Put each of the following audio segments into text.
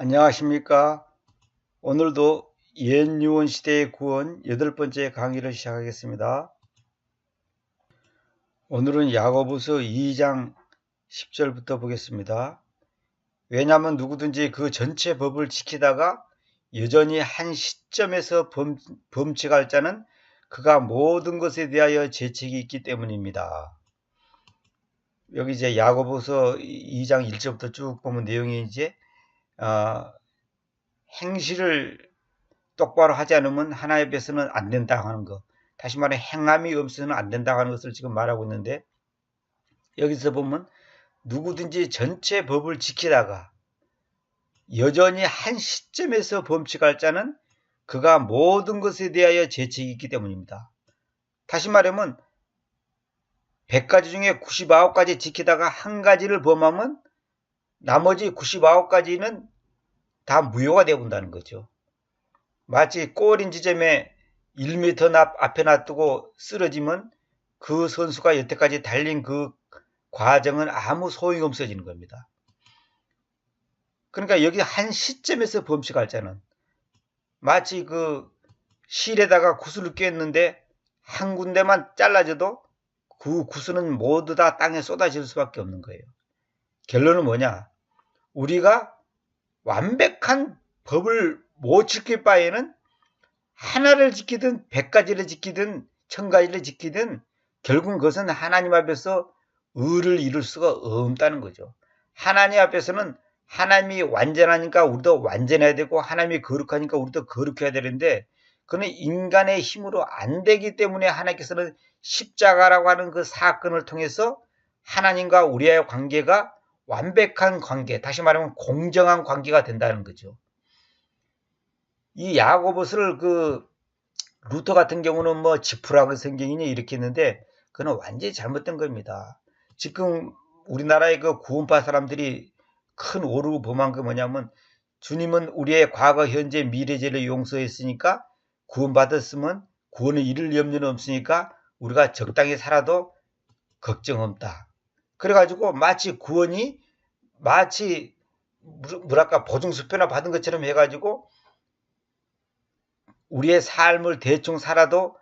안녕하십니까. 오늘도 옛 유언 시대의 구원 8번째 강의를 시작하겠습니다. 오늘은 야고보서 2장 10절부터 보겠습니다. 왜냐하면 누구든지 그 전체 법을 지키다가 여전히 한 시점에서 범칙할 자는 그가 모든 것에 대하여 죄책이 있기 때문입니다. 여기 이제 야고보서 2장 1절부터 쭉 보면 내용이 이제 행실을 똑바로 하지 않으면 하나님 앞에서는 안 된다고 하는 것. 다시 말해 행함이 없어서는 안 된다고 하는 것을 지금 말하고 있는데, 여기서 보면 누구든지 전체 법을 지키다가 여전히 한 시점에서 범칙할 자는 그가 모든 것에 대하여 죄책이 있기 때문입니다. 다시 말하면 100가지 중에 99가지 지키다가 한 가지를 범하면 나머지 99가지는 다 무효가 되어본다는 거죠. 마치 골인 지점에 1m 앞에 놔두고 쓰러지면 그 선수가 여태까지 달린 그 과정은 아무 소용이 없어지는 겁니다. 그러니까 여기 한 시점에서 범칙할 자는 마치 그 실에다가 구슬을 꿰었는데 한 군데만 잘라져도 그 구슬은 모두 다 땅에 쏟아질 수밖에 없는 거예요. 결론은 뭐냐? 우리가 완벽한 법을 못 지킬 바에는 하나를 지키든 100가지를 지키든 1000가지를 지키든 결국은 그것은 하나님 앞에서 의를 이룰 수가 없다는 거죠. 하나님 앞에서는 하나님이 완전하니까 우리도 완전해야 되고 하나님이 거룩하니까 우리도 거룩해야 되는데 그는 인간의 힘으로 안 되기 때문에 하나님께서는 십자가라고 하는 그 사건을 통해서 하나님과 우리의 관계가 완벽한 관계, 다시 말하면 공정한 관계가 된다는 거죠. 이 야고보서를 루터 같은 경우는 뭐 지푸라기 성경이니 이렇게 했는데 그건 완전히 잘못된 겁니다. 지금 우리나라의 그 구원파 사람들이 큰 오르고 범한 게 뭐냐면 주님은 우리의 과거, 현재, 미래 죄를 용서했으니까 구원받았으면 구원을 이룰 염려는 없으니까 우리가 적당히 살아도 걱정 없다. 그래가지고 마치 구원이 마치 뭐랄까 보증수표나 받은 것처럼 해가지고 우리의 삶을 대충 살아도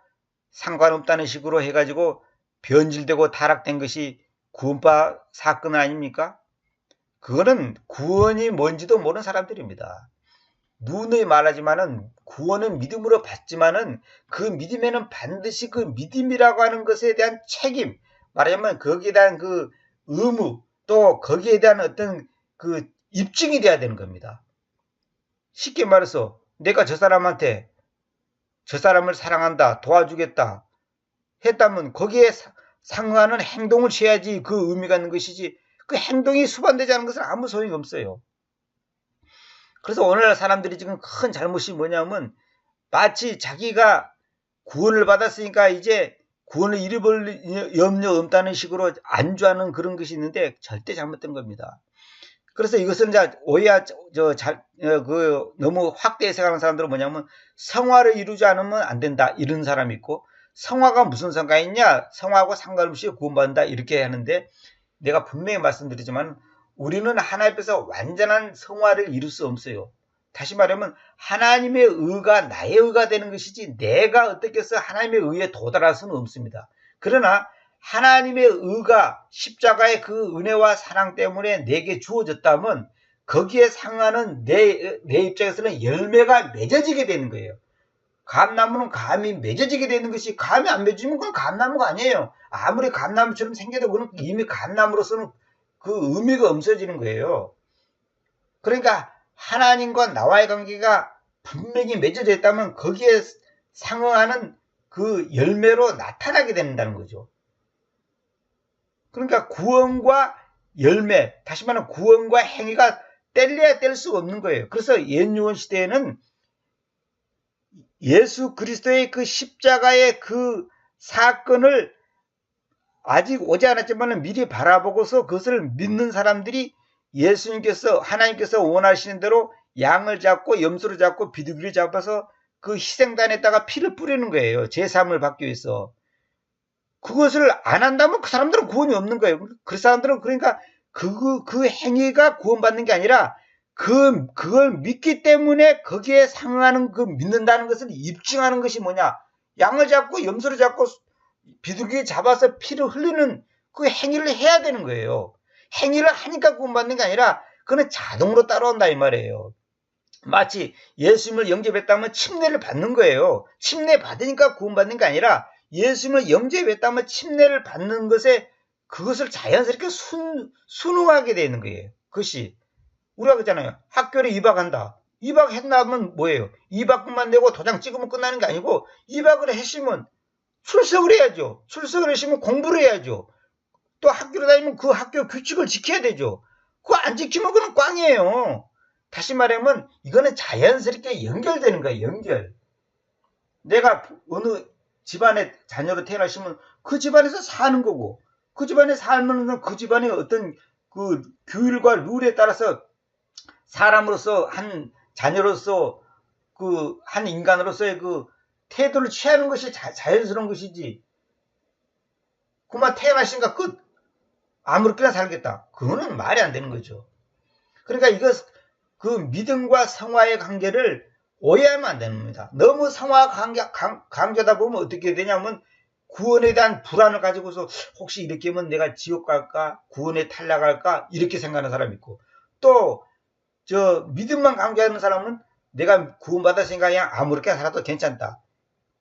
상관없다는 식으로 해가지고 변질되고 타락된 것이 구원파 사건 아닙니까? 그거는 구원이 뭔지도 모르는 사람들입니다. 누누이 말하지만은 구원은 믿음으로 받지만은 그 믿음에는 반드시 그 믿음이라고 하는 것에 대한 책임, 말하자면 거기에 대한 그 의무, 또 거기에 대한 어떤 그 입증이 돼야 되는 겁니다. 쉽게 말해서 내가 저 사람한테 저 사람을 사랑한다, 도와주겠다 했다면 거기에 상응하는 행동을 취해야지 그 의미가 있는 것이지 그 행동이 수반되지 않은 것은 아무 소용이 없어요. 그래서 오늘날 사람들이 지금 큰 잘못이 뭐냐면 마치 자기가 구원을 받았으니까 이제 구원을 잃어버릴 염려 없다는 식으로 안주하는 그런 것이 있는데 절대 잘못된 겁니다. 그래서 이것은 이제 너무 확대 해석하는 사람들은 뭐냐면 성화를 이루지 않으면 안 된다 이런 사람이 있고 성화가 무슨 상관이 있냐 성화하고 상관없이 구원받는다 이렇게 하는데 내가 분명히 말씀드리지만 우리는 하나님 앞에서 완전한 성화를 이룰 수 없어요. 다시 말하면 하나님의 의가 나의 의가 되는 것이지 내가 어떻게 해서 하나님의 의에 도달할 수는 없습니다. 그러나 하나님의 의가 십자가의 그 은혜와 사랑 때문에 내게 주어졌다면 거기에 상하는 내 입장에서는 열매가 맺어지게 되는 거예요. 감나무는 감이 맺어지게 되는 것이 감이 안 맺어지면 그건 감나무가 아니에요. 아무리 감나무처럼 생겨도 그건 이미 감나무로서는 그 의미가 없어지는 거예요. 그러니까 하나님과 나와의 관계가 분명히 맺어져 있다면 거기에 상응하는 그 열매로 나타나게 된다는 거죠. 그러니까 구원과 열매, 다시 말하면 구원과 행위가 뗄래야 뗄 수가 없는 거예요. 그래서 옛 유언 시대에는 예수 그리스도의 그 십자가의 그 사건을 아직 오지 않았지만 미리 바라보고서 그것을 믿는 사람들이 예수님께서 하나님께서 원하시는 대로 양을 잡고 염소를 잡고 비둘기를 잡아서 그 희생단에다가 피를 뿌리는 거예요. 제사함을 받기 위해서. 그것을 안 한다면 그 사람들은 구원이 없는 거예요. 그 사람들은 그러니까 그 행위가 구원받는 게 아니라 그걸 믿기 때문에 거기에 상응하는 믿는다는 것을 입증하는 것이 뭐냐? 양을 잡고 염소를 잡고 비둘기 잡아서 피를 흘리는 그 행위를 해야 되는 거예요. 행위를 하니까 구원받는 게 아니라 그는 자동으로 따라온다 이 말이에요. 마치 예수님을 영접했다면 침례를 받는 거예요. 침례 받으니까 구원받는 게 아니라 예수님을 영접했다면 침례를 받는 것에 그것을 자연스럽게 순응하게 되는 거예요. 그것이 우리가 그러잖아요. 학교를 입학한다. 입학했나면 뭐예요? 입학금만 내고 도장 찍으면 끝나는 게 아니고 입학을 했으면 출석을 해야죠. 출석을 했으면 공부를 해야죠. 또 학교를 다니면 그 학교 규칙을 지켜야 되죠. 그거 안 지키면 그건 꽝이에요. 다시 말하면 이거는 자연스럽게 연결되는 거예요. 연결. 내가 어느 집안의 자녀로 태어났으면 그 집안에서 사는 거고 그 집안에 살면 그 집안의 어떤 그 규율과 룰에 따라서 사람으로서 한 자녀로서 그 한 인간으로서의 그 태도를 취하는 것이 자연스러운 것이지. 그만 태어나시니까 끝. 아무렇게나 살겠다. 그거는 말이 안 되는 거죠. 그러니까 이거 그 믿음과 성화의 관계를 오해하면 안 되는 겁니다. 너무 성화 강조하다 보면 어떻게 되냐면 구원에 대한 불안을 가지고서 혹시 이렇게 하면 내가 지옥 갈까? 구원에 탈락할까? 이렇게 생각하는 사람이 있고 또 저 믿음만 강조하는 사람은 내가 구원받을 생각이 아무렇게나 살아도 괜찮다.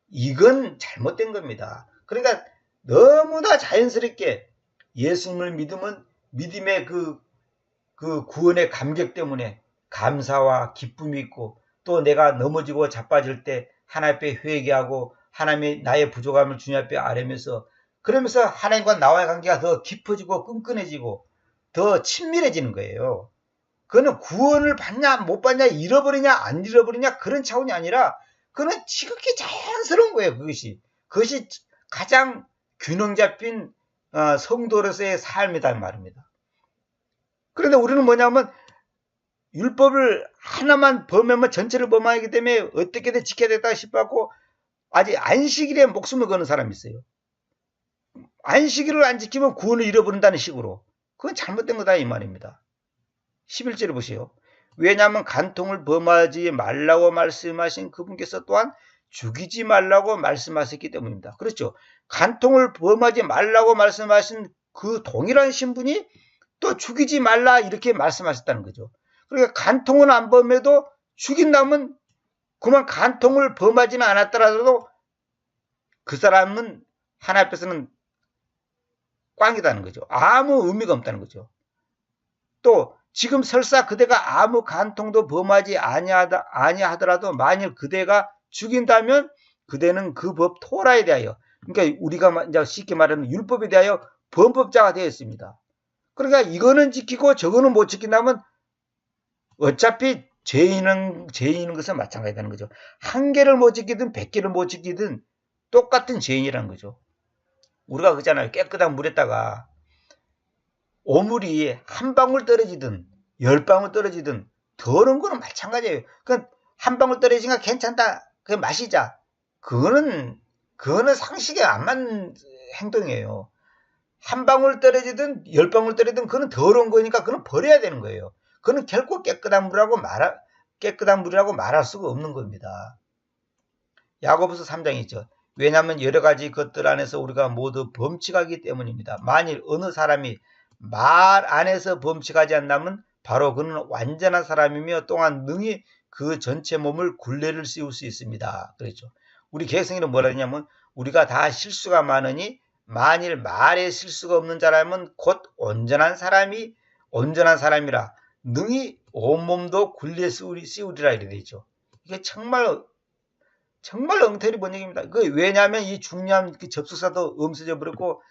이건 잘못된 겁니다. 그러니까 너무나 자연스럽게 예수님을 믿으면 믿음의 그 구원의 감격 때문에 감사와 기쁨이 있고 또 내가 넘어지고 자빠질 때 하나님 앞에 회개하고 하나님의 나의 부족함을 주님 앞에 아뢰면서 그러면서 하나님과 나와의 관계가 더 깊어지고 끈끈해지고 더 친밀해지는 거예요. 그거는 구원을 받냐 못 받냐 잃어버리냐 안 잃어버리냐 그런 차원이 아니라 그거는 지극히 자연스러운 거예요. 그것이 가장 균형 잡힌 성도로서의 삶이란 말입니다. 그런데 우리는 뭐냐면 율법을 하나만 범하면 전체를 범하기 때문에 어떻게든 지켜야 되겠다 싶어갖고 아직 안식일에 목숨을 거는 사람이 있어요. 안식일을 안 지키면 구원을 잃어버린다는 식으로. 그건 잘못된 거다 이 말입니다. 11절을 보세요. 왜냐하면 간통을 범하지 말라고 말씀하신 그분께서 또한 죽이지 말라고 말씀하셨기 때문입니다. 그렇죠. 간통을 범하지 말라고 말씀하신 그 동일한 신분이 또 죽이지 말라 이렇게 말씀하셨다는 거죠. 그러니까 간통은 안 범해도 죽인다면 그만 간통을 범하지는 않았더라도 그 사람은 하나님 앞에서는 꽝이다는 거죠. 아무 의미가 없다는 거죠. 또 지금 설사 그대가 아무 간통도 범하지 아니하더라도 만일 그대가 죽인다면 그대는 그 법 토라에 대하여 그러니까 우리가 이제 쉽게 말하는 율법에 대하여 범법자가 되어 있습니다. 그러니까 이거는 지키고 저거는 못 지킨다면 어차피 죄인은 것은 마찬가지라는 거죠. 한 개를 못 지키든 100개를 못 지키든 똑같은 죄인이라는 거죠. 우리가 그러잖아요. 깨끗한 물에다가 오물이 한 방울 떨어지든 10방울 떨어지든 더러운 거는 마찬가지예요. 그러니까 한 방울 떨어지니까 괜찮다. 그냥 마시자. 그거는 상식에 안 맞는 행동이에요. 한 방울 떨어지든 10방울 떨어지든 그건 더러운 거니까 그건 버려야 되는 거예요. 그건 결코 깨끗한 물이라고 말할 수가 없는 겁니다. 야고보서 3장이 있죠. 왜냐하면 여러 가지 것들 안에서 우리가 모두 범칙하기 때문입니다. 만일 어느 사람이 말 안에서 범칙하지 않다면 바로 그는 완전한 사람이며 또한 능히 그 전체 몸을 굴레를 씌울 수 있습니다. 그렇죠. 우리 개성이는 뭐라 했냐면 우리가 다 실수가 많으니 만일 말에 실수가 없는 자라면 곧 온전한 사람이라 능히 온몸도 굴레 씌우리라 이래 되죠. 이게 정말 엉터리 번역입니다. 왜냐하면 이 중요한 접속사도 없어져 버렸고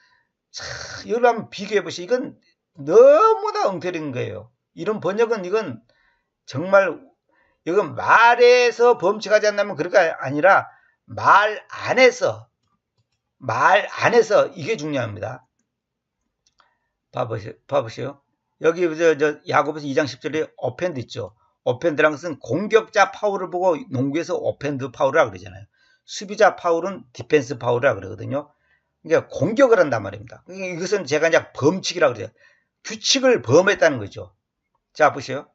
여러분 한번 비교해 보시죠. 이건 너무나 엉터리인 거예요. 이런 번역은 이건 정말 이건 말에서 범칙하지 않다면 그럴까 아니라 말 안에서 이게 중요합니다. 봐보세요. 여기 야고보서 2장 10절에 어펜드 있죠. 어펜드라는 것은 공격자 파울을 보고 농구에서 어펜드 파울이라고 그러잖아요. 수비자 파울은 디펜스 파울이라고 그러거든요. 그러니까 공격을 한단 말입니다. 이것은 제가 이제 범칙이라고 그래요. 규칙을 범했다는 거죠. 자, 보세요.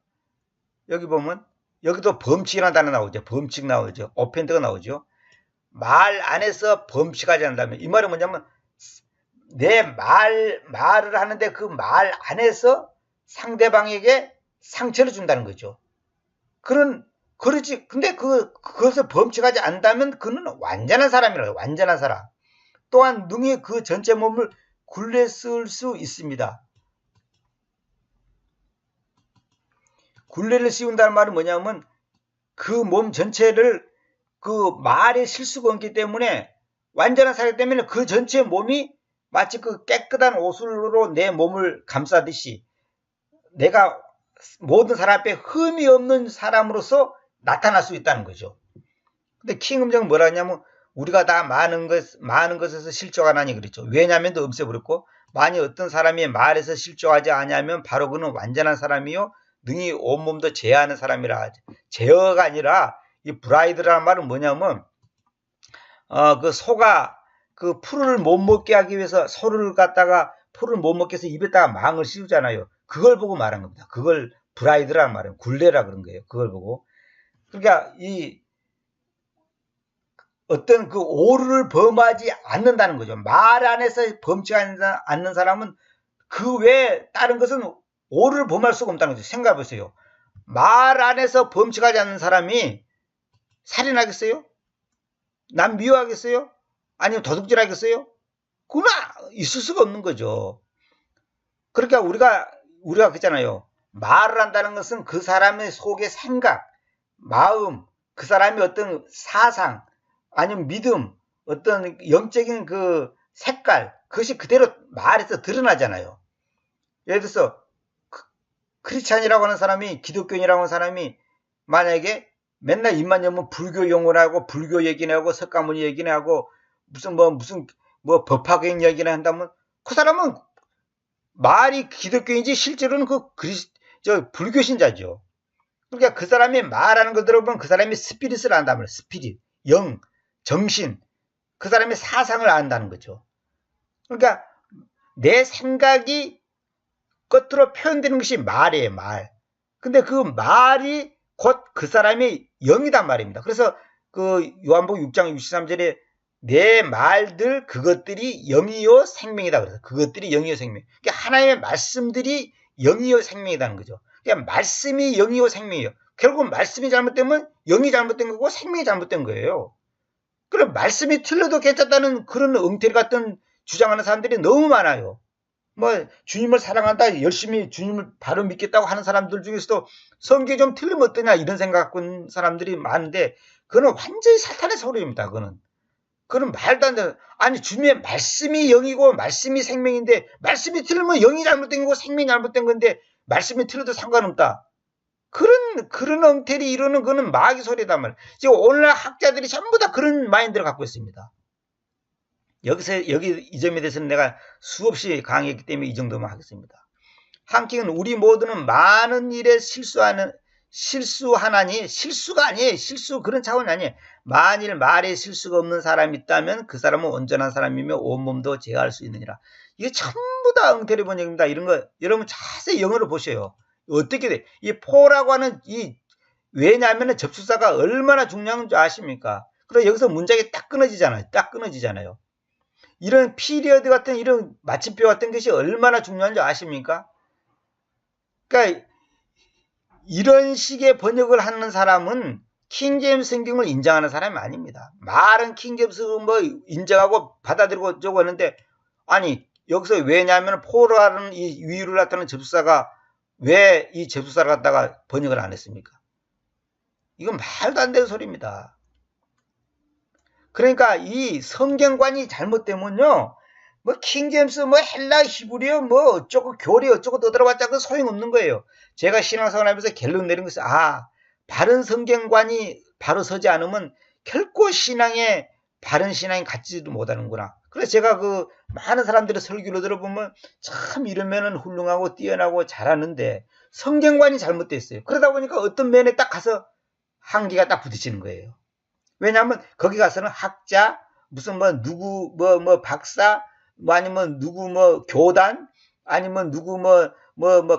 여기 보면 여기도 범칙이라는 단어 나오죠. 범칙 나오죠. 오펜드가 나오죠. 말 안에서 범칙하지 않는다면 이 말은 뭐냐면 내 말을 하는데 그 말 안에서 상대방에게 상처를 준다는 거죠. 그러지. 근데 그것을 범칙하지 않는다면 그는 완전한 사람이라고. 완전한 사람. 또한 능히 그 전체 몸을 굴레쓸 수 있습니다. 굴레를 씌운다는 말은 뭐냐면 그 몸 전체를 그 말에 실수가 없기 때문에 완전한 사람 때문에 그 전체 몸이 마치 그 깨끗한 옷으로 내 몸을 감싸듯이 내가 모든 사람 앞에 흠이 없는 사람으로서 나타날 수 있다는 거죠. 근데 킹음정은 뭐라 하냐면 우리가 다 많은 것에서 실족하나니 그랬죠. 왜냐하면 또 없애버렸고 만약 어떤 사람이 말에서 실족하지 않으면 바로 그는 완전한 사람이요 능히 온몸도 제어하는 사람이라 하죠. 제어가 아니라 이 브라이드라는 말은 뭐냐면 그 소가 그 풀을 못 먹게 하기 위해서 소를 갖다가 풀을 못 먹게 해서 입에다가 망을 씌우잖아요. 그걸 보고 말한 겁니다. 그걸 브라이드라는 말은 굴레라 그런 거예요. 그걸 보고. 그러니까 이 어떤 그 오류를 범하지 않는다는 거죠. 말 안에서 범칙하지 않는 사람은 그 외에 다른 것은 오류를 범할 수가 없다는 거죠. 생각해 보세요. 말 안에서 범칙하지 않는 사람이 살인하겠어요? 남 미워하겠어요? 아니면 도둑질하겠어요? 그건 있을 수가 없는 거죠. 그러니까 우리가 그랬잖아요. 말을 한다는 것은 그 사람의 속의 생각, 마음, 그 사람의 어떤 사상, 아니면 믿음, 어떤 영적인 그 색깔, 그것이 그대로 말에서 드러나잖아요. 예를 들어서 크리스찬이라고 하는 사람이, 기독교인이라고 하는 사람이 만약에 맨날 입만 열면 불교 용어를 하고 불교 얘기나 하고 석가모니 얘기나 하고 무슨 법학행 얘기나 한다면 그 사람은 말이 기독교인지 실제로는 불교 신자죠. 그러니까 그 사람이 말하는 거 들어보면 그 사람이 스피릿을 안다는 거예요. 스피릿, 영, 정신, 그 사람의 사상을 안다는 거죠. 그러니까 내 생각이 겉으로 표현되는 것이 말이에요, 말. 근데 그 말이 곧 그 사람의 영이단 말입니다. 그래서 그 요한복음 6장 63절에 내 말들 그것들이 영이요 생명이다 그래서 그것들이 영이요 생명. 그러니까 하나님의 말씀들이 영이요 생명이라는 거죠. 그러니까 말씀이 영이요 생명이에요. 결국 말씀이 잘못되면 영이 잘못된 거고 생명이 잘못된 거예요. 그럼 말씀이 틀려도 괜찮다는 그런 엉터리 같은 주장하는 사람들이 너무 많아요. 주님을 사랑한다, 열심히 주님을 바로 믿겠다고 하는 사람들 중에서도 성경이 좀 틀리면 어떠냐 이런 생각 갖고 있는 사람들이 많은데 그거는 완전히 사탄의 소리입니다. 그거는 말도 안 되는. 아니 주님의 말씀이 영이고 말씀이 생명인데 말씀이 틀리면 영이 잘못된 거고 생명이 잘못된 건데 말씀이 틀려도 상관없다. 그런 엉터리 이러는 거는 마귀 소리단 말이에요. 지금 오늘날 학자들이 전부 다 그런 마인드를 갖고 있습니다. 여기 이 점에 대해서는 내가 수없이 강의했기 때문에 이 정도만 하겠습니다. 한킹은 우리 모두는 많은 일에 실수하나니 실수가 아니에요. 실수 그런 차원이 아니에요. 만일 말에 실수가 없는 사람이 있다면 그 사람은 온전한 사람이며 온몸도 제어할 수 있느니라. 이게 전부 다 엉터리 번역입니다. 이런 거 여러분 자세히 영어로 보세요. 어떻게 돼? 이 포라고 하는 왜냐하면 접수사가 얼마나 중요한 줄 아십니까? 그래서 여기서 문장이 딱 끊어지잖아요. 이런 피리어드 같은 이런 마침표 같은 것이 얼마나 중요한지 아십니까? 그러니까 이런 식의 번역을 하는 사람은 킹제임스 성경을 인정하는 사람이 아닙니다. 말은 킹제임스 인정하고 받아들이고 저거 하는데 아니 여기서 왜냐하면 포라는 이 위유를 나타내는 접수사가 왜 이 접수사를 갖다가 번역을 안 했습니까? 이건 말도 안 되는 소리입니다. 그러니까 이 성경관이 잘못되면요, 킹제임스, 헬라, 히브리어, 어쩌고, 교리, 어쩌고 떠들어봤자 그 소용없는 거예요. 제가 신앙생활 하면서 결론 내린 것은, 바른 성경관이 바로 서지 않으면 결코 바른 신앙이 갖지도 못하는구나. 그래서 제가 많은 사람들의 설교를 들어보면 참 이러면은 훌륭하고 뛰어나고 잘하는데 성경관이 잘못되어 있어요. 그러다 보니까 어떤 면에 딱 가서 한계가 딱 부딪히는 거예요. 왜냐하면 거기 가서는 학자, 무슨 누구 박사, 아니면 누구 교단, 아니면 누구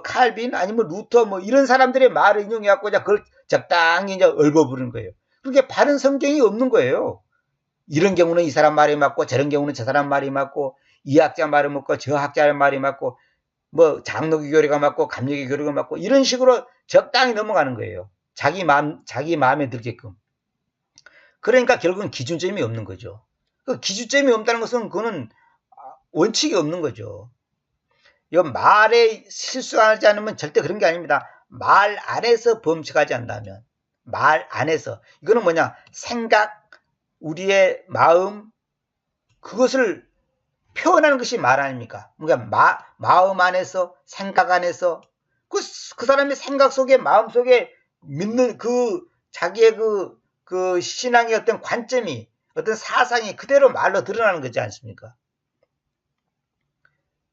칼빈 아니면 루터 이런 사람들의 말을 인용해갖고 그걸 적당히 이제 얽어부르는 거예요. 그렇게 바른 성경이 없는 거예요. 이런 경우는 이 사람 말이 맞고 저런 경우는 저 사람 말이 맞고 이 학자 말이 맞고 저 학자의 말이 맞고 장로교 교리가 맞고 감리교 교리가 맞고 이런 식으로 적당히 넘어가는 거예요. 자기 마음에 들게끔. 그러니까 결국은 기준점이 없는 거죠. 그 기준점이 없다는 것은 그거는 원칙이 없는 거죠. 이 말에 실수하지 않으면 절대 그런 게 아닙니다. 말 안에서 범칙하지 않다면, 말 안에서. 이거는 뭐냐? 생각, 우리의 마음, 그것을 표현하는 것이 말 아닙니까? 그러니까 마음 안에서, 생각 안에서, 그 사람의 생각 속에, 마음 속에 믿는 자기의 그 신앙의 어떤 관점이, 어떤 사상이 그대로 말로 드러나는 거지 않습니까?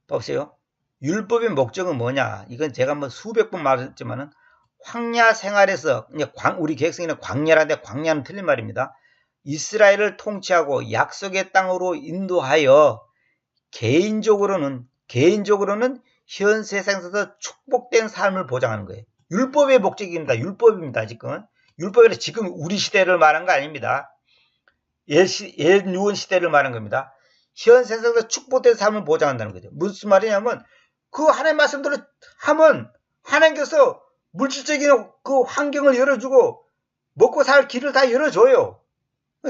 보세요. 율법의 목적은 뭐냐? 이건 제가 수백 번 말했지만은 광야 생활에서, 우리 개혁성인은 광야라는데 광야는 틀린 말입니다. 이스라엘을 통치하고 약속의 땅으로 인도하여 개인적으로는 현 세상에서 축복된 삶을 보장하는 거예요. 율법의 목적입니다. 율법입니다. 율법이라 지금 우리 시대를 말한 거 아닙니다. 옛 유언 시대를 말한 겁니다. 현 세상에서 축복된 삶을 보장한다는 거죠. 무슨 말이냐면 그 하나님의 말씀대로 하면 하나님께서 물질적인 그 환경을 열어주고 먹고 살 길을 다 열어줘요.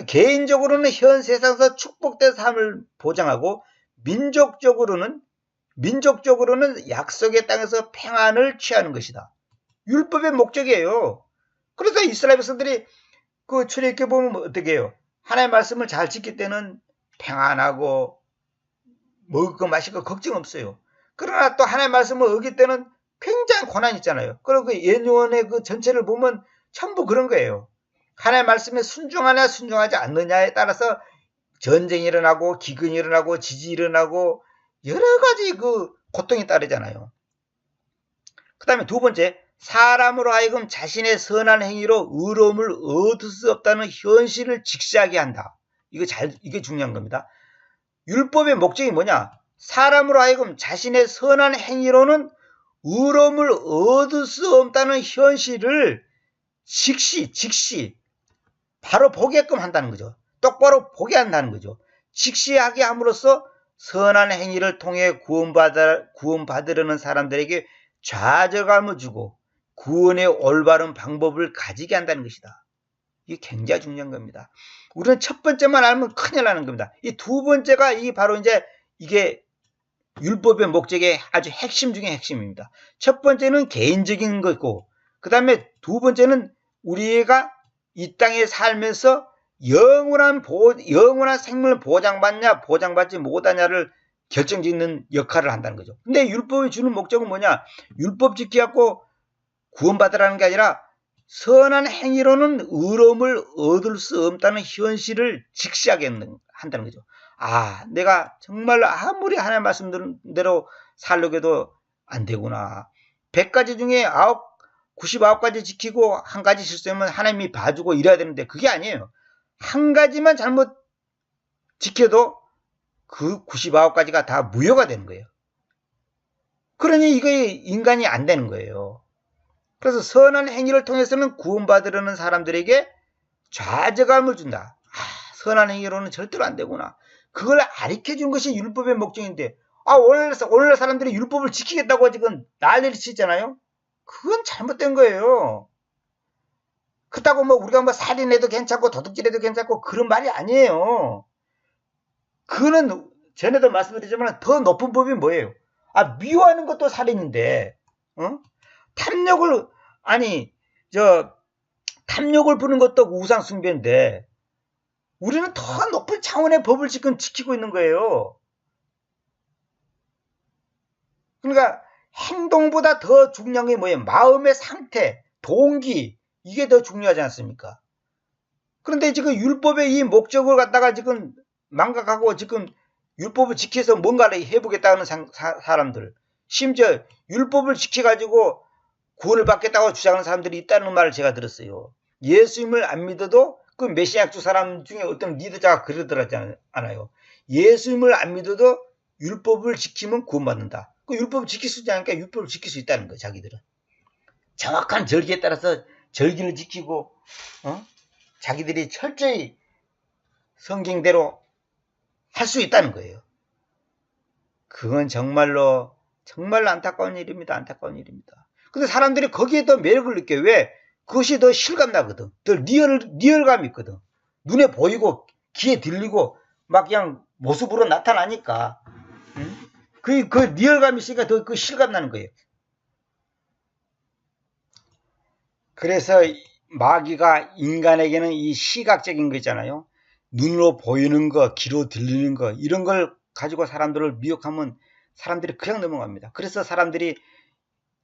개인적으로는 현 세상에서 축복된 삶을 보장하고 민족적으로는 약속의 땅에서 평안을 취하는 것이다. 율법의 목적이에요. 그래서 이스라엘 백성들이 그 출애굽기 보면 어떻게 해요? 하나님의 말씀을 잘 지킬 때는 평안하고 먹을 거 마실 거 걱정 없어요. 그러나 또 하나님의 말씀을 어길 때는 굉장히 고난이 있잖아요. 그리고 그 예언의 그 전체를 보면 전부 그런 거예요. 하나님의 말씀에 순종하냐 순종하지 않느냐에 따라서 전쟁이 일어나고 기근이 일어나고 지진이 일어나고 여러 가지 그 고통이 따르잖아요. 그 다음에 두 번째, 사람으로 하여금 자신의 선한 행위로 의로움을 얻을 수 없다는 현실을 직시하게 한다. 이게 중요한 겁니다. 율법의 목적이 뭐냐? 사람으로 하여금 자신의 선한 행위로는 의로움을 얻을 수 없다는 현실을 직시 바로 보게끔 한다는 거죠. 똑바로 보게 한다는 거죠. 직시하게 함으로써 선한 행위를 통해 구원받으려는 사람들에게 좌절감을 주고 구원의 올바른 방법을 가지게 한다는 것이다. 이게 굉장히 중요한 겁니다. 우리는 첫 번째만 알면 큰일 나는 겁니다. 이 두 번째가 바로 이제 이게 율법의 목적의 아주 핵심 중에 핵심입니다. 첫 번째는 개인적인 거고, 그 다음에 두 번째는 우리가 이 땅에 살면서 영원한 생명을 보장받냐 보장받지 못하냐를 결정짓는 역할을 한다는 거죠. 근데 율법이 주는 목적은 뭐냐? 율법 지키갖고 구원받으라는 게 아니라 선한 행위로는 의로움을 얻을 수 없다는 현실을 직시하게 한다는 거죠. 내가 정말 아무리 하나님 말씀대로 살려고 해도 안 되구나. 100가지 중에 99가지 지키고 한 가지 실수하면 하나님이 봐주고 이래야 되는데 그게 아니에요. 한 가지만 잘못 지켜도 그 99가지가 다 무효가 되는 거예요. 그러니 이게 인간이 안 되는 거예요. 그래서 선한 행위를 통해서는 구원받으려는 사람들에게 좌절감을 준다. 선한 행위로는 절대로 안 되구나. 그걸 가르쳐준 것이 율법의 목적인데 오늘 사람들이 율법을 지키겠다고 지금 난리를 치잖아요. 그건 잘못된 거예요. 그렇다고 우리가 살인해도 괜찮고 도둑질해도 괜찮고 그런 말이 아니에요. 그거는 전에도 말씀드렸지만 더 높은 법이 뭐예요? 미워하는 것도 살인인데, 탐욕을 부는 것도 우상 숭배인데 우리는 더 높은 차원의 법을 지금 지키고 있는 거예요. 그러니까 행동보다 더 중요한 게 뭐예요? 마음의 상태, 동기, 이게 더 중요하지 않습니까? 그런데 지금 율법의 이 목적을 갖다가 지금 망각하고 지금 율법을 지켜서 뭔가를 해보겠다는 사람들, 심지어 율법을 지켜가지고 구원을 받겠다고 주장하는 사람들이 있다는 말을 제가 들었어요. 예수님을 안 믿어도 그 메시아주 사람 중에 어떤 리더자가 그러더라잖아요. 예수님을 안 믿어도 율법을 지키면 구원받는다. 그 율법을 지킬 수 있지 않으니까 율법을 지킬 수 있다는 거예요. 자기들은 정확한 절기에 따라서 절기를 지키고 자기들이 철저히 성경대로 할 수 있다는 거예요. 그건 정말로 안타까운 일입니다. 안타까운 일입니다. 근데 사람들이 거기에 더 매력을 느껴요. 왜? 그것이 더 실감나거든. 더 리얼감이 있거든. 눈에 보이고 귀에 들리고 막 그냥 모습으로 나타나니까. 그 리얼감이 있으니까 더 그 실감나는 거예요. 그래서 마귀가 인간에게는 이 시각적인 거 있잖아요. 눈으로 보이는 거, 귀로 들리는 거, 이런 걸 가지고 사람들을 미혹하면 사람들이 그냥 넘어갑니다. 그래서 사람들이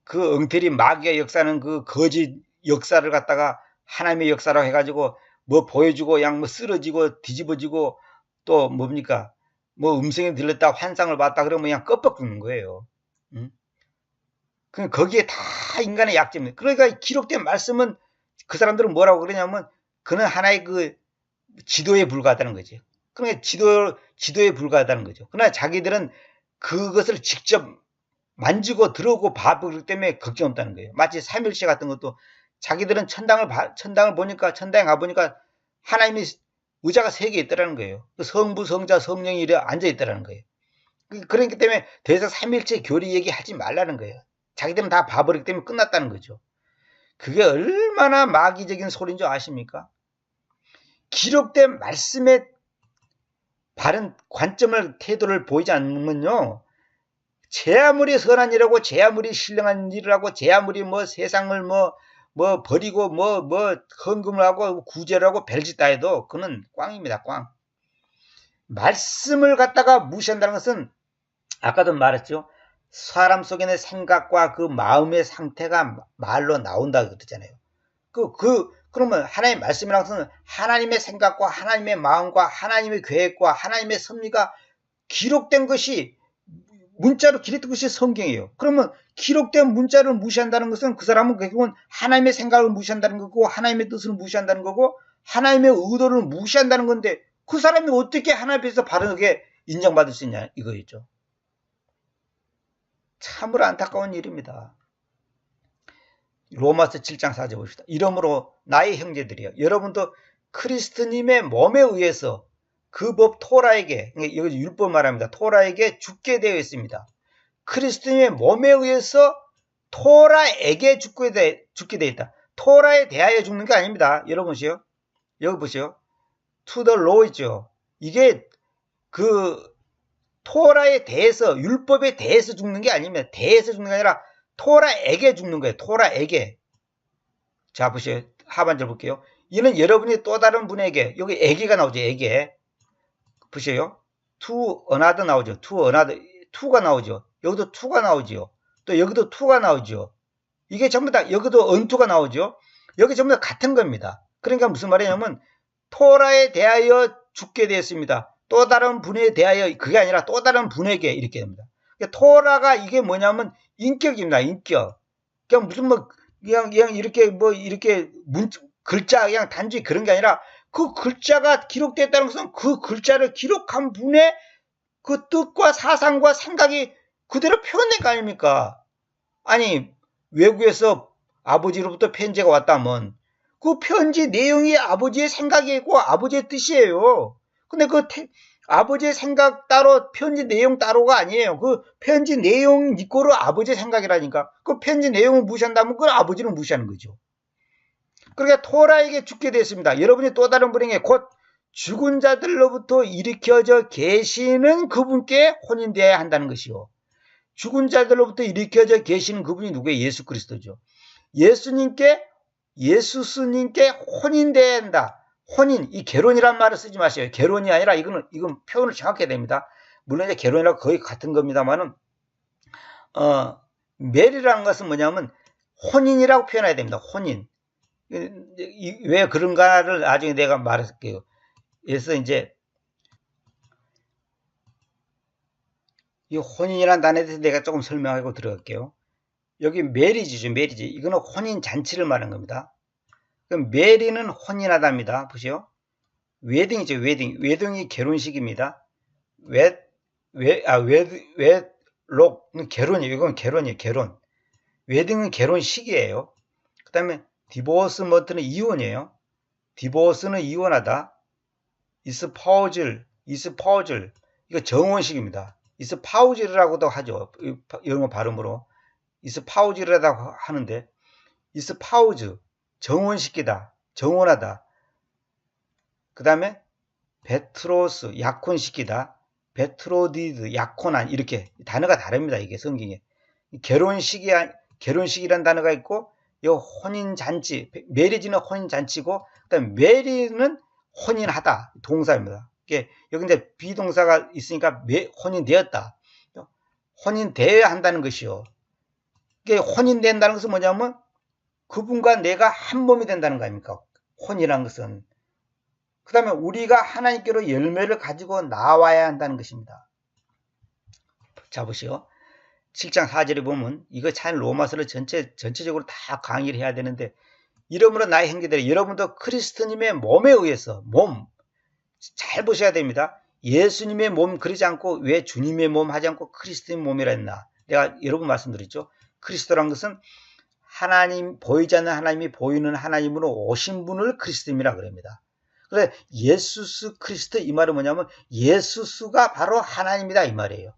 그 엉터리 마귀의 역사는 그 거짓 역사를 갖다가 하나님의 역사로 해가지고 뭐 보여주고 그냥 뭐 쓰러지고 뒤집어지고 또 뭡니까? 뭐 음성이 들렸다 환상을 봤다 그러면 그냥 껍벅 죽는 거예요. 거기에 다 인간의 약점입니다. 그러니까 기록된 말씀은 그 사람들은 뭐라고 그러냐면 그는 하나의 그 지도에 불과하다는 거죠. 그러니까 지도에 불과하다는 거죠. 그러나 자기들은 그것을 직접 만지고 들어오고 봐보기 때문에 걱정 없다는 거예요. 마치 삼일체 같은 것도 자기들은 천당을 보니까 천당에 가보니까 하나님의 의자가 3개 있더라는 거예요. 성부, 성자, 성령이 이래 앉아 있더라는 거예요. 그렇기 때문에 더 이상 삼일체 교리 얘기하지 말라는 거예요. 자기들은 다 봐버리기 때문에 끝났다는 거죠. 그게 얼마나 마귀적인 소리인 줄 아십니까? 기록된 말씀의 바른 관점을 태도를 보이지 않으면요. 제 아무리 선한 일하고 제 아무리 신령한 일을 하고 제 아무리 뭐 세상을 뭐 버리고 뭐 헌금을 하고 구제를 하고 별짓 다 해도 그는 꽝입니다. 꽝. 말씀을 갖다가 무시한다는 것은 아까도 말했죠. 사람 속에는 생각과 그 마음의 상태가 말로 나온다 그랬잖아요. 그러면 하나님의 말씀이라는 것은 하나님의 생각과 하나님의 마음과 하나님의 계획과 하나님의 섭리가 기록된 것이 문자로 기록된 것이 성경이에요. 그러면 기록된 문자를 무시한다는 것은 그 사람은 결국은 하나님의 생각을 무시한다는 거고 하나님의 뜻을 무시한다는 거고 하나님의 의도를 무시한다는 건데 그 사람이 어떻게 하나님 앞에서 바르게 인정받을 수 있냐 이거였죠. 참으로 안타까운 일입니다. 로마서 7장 4절 봅시다. 이러므로 나의 형제들이여 여러분도 그리스도님의 몸에 의해서 그 법 토라에게 여기 율법 말합니다. 토라에게 죽게 되어 있습니다. 그리스도님의 몸에 의해서 토라에게 죽게 되어 있다. 토라에 대하여 죽는 게 아닙니다. 여러분 보세요. 여기 보세요. to the law 있죠. 이게 그 토라에 대해서 율법에 대해서 죽는 게 아닙니다. 대해서 죽는 게 아니라 토라에게 죽는 거예요. 토라에게. 자 보세요. 하반절 볼게요. 이는 여러분이 또 다른 분에게 여기 에게가 나오죠. 에게. 보세요. to another 나오죠. to another. to가 나오죠. 여기도 to가 나오죠. 또 여기도 to가 나오죠. 이게 전부 다 여기도 unto가 나오죠. 여기 전부 다 같은 겁니다. 그러니까 무슨 말이냐면 토라에 대하여 죽게 되었습니다. 또 다른 분에 대하여 그게 아니라 또 다른 분에게 이렇게 됩니다. 그러니까 토라가 이게 뭐냐면 인격입니다. 인격. 그냥 무슨 그냥 이렇게 이렇게 글자 그냥 단지 그런 게 아니라 그 글자가 기록됐다는 것은 그 글자를 기록한 분의 그 뜻과 사상과 생각이 그대로 표현된 거 아닙니까? 아니 외국에서 아버지로부터 편지가 왔다면 그 편지 내용이 아버지의 생각이고 아버지의 뜻이에요. 근데 그 아버지의 생각 따로 편지 내용 따로가 아니에요. 그 편지 내용 이꼬르 아버지의 생각이라니까. 그 편지 내용을 무시한다면 그 아버지를 무시하는 거죠. 그러니까 토라에게 죽게 됐습니다. 여러분이 또 다른 분에게 곧 죽은 자들로부터 일으켜져 계시는 그분께 혼인되어야 한다는 것이요. 죽은 자들로부터 일으켜져 계시는 그분이 누구예요? 예수 그리스도죠. 예수스님께 혼인되어야 한다. 혼인, 이 결혼이란 말을 쓰지 마세요. 결혼이 아니라 이건 표현을 정확해야 됩니다. 물론 이제 결혼이라고 거의 같은 겁니다만은 메리라는 것은 뭐냐면 혼인이라고 표현해야 됩니다. 혼인. 왜 그런가를 나중에 내가 말할게요. 그래서 이제 이 혼인이라는 단어에 대해서 내가 조금 설명하고 들어갈게요. 여기 메리지죠. 메리지. 이거는 혼인 잔치를 말하는 겁니다. 그럼 메리는 혼인하답니다. 보세요. 웨딩이죠. 웨딩이 결혼식입니다. 록은 결혼이에요. 이건 결혼이에요. 결혼. 웨딩은 결혼식이에요. 그 다음에 디보스먼트는 이혼이에요. 디보스는 이혼하다. 이스파우즐, 이스파우즐. 이거 정혼식입니다. 이스파우즐이라고도 하죠. 영어 발음으로. 이스파우즐이라고 하는데, 이스파우즈, 정혼시키다, 정혼하다. 그 다음에 베트로스, 약혼시키다. 베트로디드, 약혼한. 이렇게 단어가 다릅니다. 이게 성경에. 결혼식이란 단어가 있고, 이 혼인잔치, 메리지는 혼인잔치고, 그 다음에 메리는 혼인하다. 동사입니다. 여기 이제 비동사가 있으니까 혼인되었다. 혼인되어야 한다는 것이요. 이게 혼인된다는 것은 뭐냐면, 그분과 내가 한 몸이 된다는 거 아닙니까? 혼이란 것은. 그 다음에 우리가 하나님께로 열매를 가지고 나와야 한다는 것입니다. 자, 보시오. 7장 4절에 보면 이거 참 로마서를 전체적으로 다 강의를 해야 되는데, 이러므로 나의 형제들이 여러분도 그리스도님의 몸에 의해서 몸 잘 보셔야 됩니다. 예수님의 몸 그러지 않고 왜 주님의 몸 하지 않고 그리스도의 몸이라 했나? 내가 여러 번 말씀드렸죠. 그리스도란 것은 하나님, 보이지 않는 하나님이 보이는 하나님으로 오신 분을 그리스도님이라 그럽니다. 그래, 예수스 그리스도 이 말은 뭐냐면 예수스가 바로 하나님이다 이 말이에요.